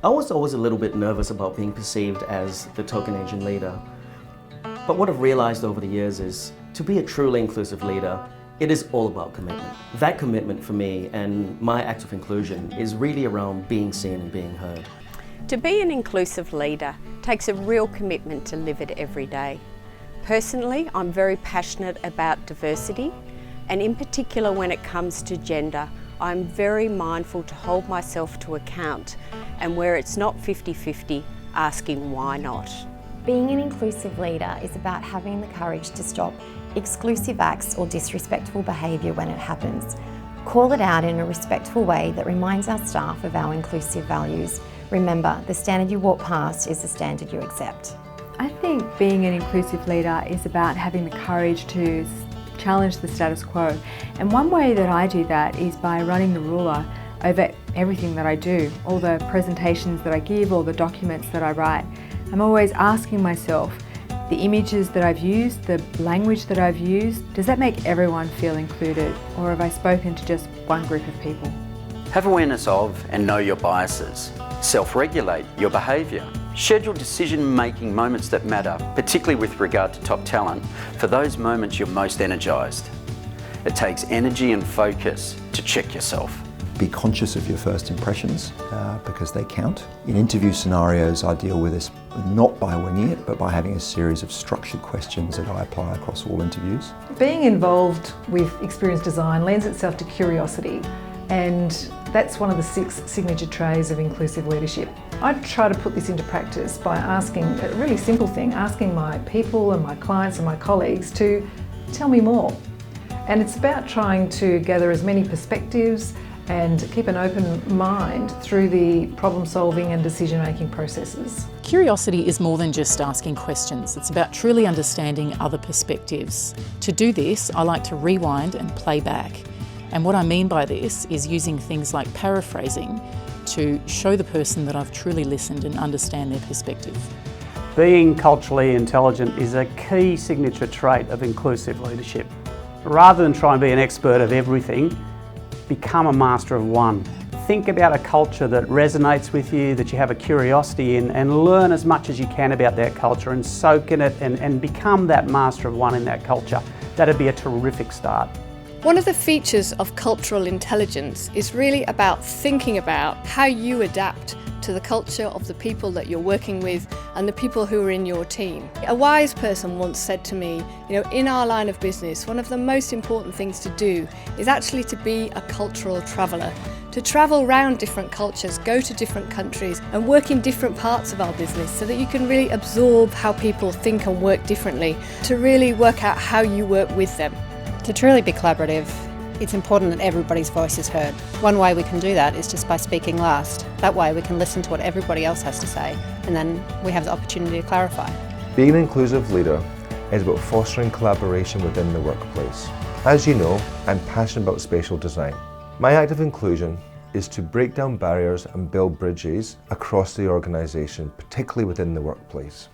I was always a little bit nervous about being perceived as the token Asian leader. But what I've realized over the years is, to be a truly inclusive leader, it is all about commitment. That commitment for me and my act of inclusion is really around being seen and being heard. To be an inclusive leader takes a real commitment to live it every day. Personally, I'm very passionate about diversity, and in particular when it comes to gender, I'm very mindful to hold myself to account, and where it's not 50-50, asking why not. Being an inclusive leader is about having the courage to stop exclusive acts or disrespectful behaviour when it happens. Call it out in a respectful way that reminds our staff of our inclusive values. Remember, the standard you walk past is the standard you accept. I think being an inclusive leader is about having the courage to challenge the status quo. And one way that I do that is by running the ruler over everything that I do, all the presentations that I give, all the documents that I write. I'm always asking myself, the images that I've used, the language that I've used, does that make everyone feel included, or have I spoken to just one group of people? Have awareness of and know your biases. Self-regulate your behaviour. Schedule decision-making moments that matter, particularly with regard to top talent, for those moments you're most energised. It takes energy and focus to check yourself. Be conscious of your first impressions because they count. In interview scenarios, I deal with this not by winging it, but by having a series of structured questions that I apply across all interviews. Being involved with experience design lends itself to curiosity, and that's one of the 6 signature traits of inclusive leadership. I try to put this into practice by asking a really simple thing, asking my people and my clients and my colleagues to tell me more. And it's about trying to gather as many perspectives and keep an open mind through the problem solving and decision making processes. Curiosity is more than just asking questions. It's about truly understanding other perspectives. To do this, I like to rewind and play back. And what I mean by this is using things like paraphrasing to show the person that I've truly listened and understand their perspective. Being culturally intelligent is a key signature trait of inclusive leadership. Rather than try and be an expert of everything, become a master of one. Think about a culture that resonates with you, that you have a curiosity in, and learn as much as you can about that culture and soak in it and become that master of one in that culture. That'd be a terrific start. One of the features of cultural intelligence is really about thinking about how you adapt to the culture of the people that you're working with and the people who are in your team. A wise person once said to me, in our line of business, one of the most important things to do is actually to be a cultural traveller. To travel around different cultures, go to different countries and work in different parts of our business so that you can really absorb how people think and work differently, to really work out how you work with them. To truly be collaborative, it's important that everybody's voice is heard. One way we can do that is just by speaking last. That way we can listen to what everybody else has to say, and then we have the opportunity to clarify. Being an inclusive leader is about fostering collaboration within the workplace. As you know, I'm passionate about spatial design. My act of inclusion is to break down barriers and build bridges across the organisation, particularly within the workplace.